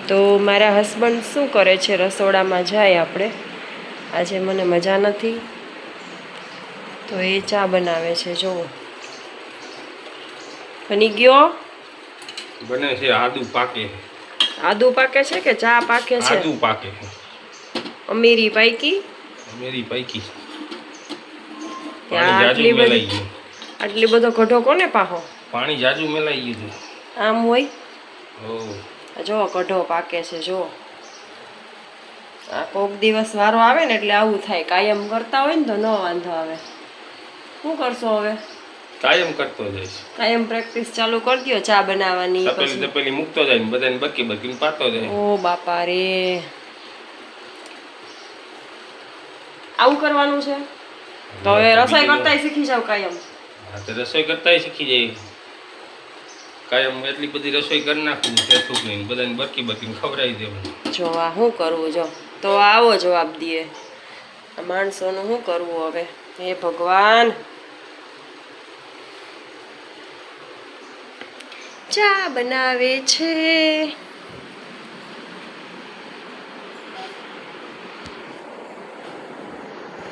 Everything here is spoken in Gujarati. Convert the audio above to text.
તો મારા હસબન્ડ શું કરે છે રસોડામાં જાય આપણે. આજે મને મજા નથી તો એ ચા બનાવે છે. જુઓ બની ગયો. બને છે. આદુ પાકે. આદુ પાકે છે કે ચા પાકે છે? આદુ પાકે. અમીરી પાઈકી. અમીરી પાઈકી. પાણી ત્યાં જાજુ મેલાઈ ગયું. આટલી બધો કઢો કોને પાહો? પાણી જાજુ મેલાઈ ગયું. આમ હોય. ઓ જો કઢો પાકે છે. જો આ કોક દિવસ વારો આવે ને એટલે આવું થાય. કાયમ કરતા હોય ને તો ન વાંધો આવે. શું કરશો હવે? કાયમ કરતો જઈશ. કાયમ પ્રેક્ટિસ ચાલુ કરી દો ચા બનાવવાની. તપેલી મૂકતો જાય ને બધાને બકી બકીને પાતો જાય. ઓ બાપા રે, આવું કરવાનું છે? તો હવે રસોઈ કરતાય શીખી જાવ કાયમ. હા તો રસોઈ કરતાય શીખી જાય. કાયમ એટલી બધી રસોઈ કરી નાખું પેથું નહીં બધાને બકી બકીને ખવડાવી દેવું. જો આ શું કરવું? જો તો આવો જવાબ દે. આ માણસોનું શું કરવું હવે? હે ભગવાન. ચા બનાવે છે.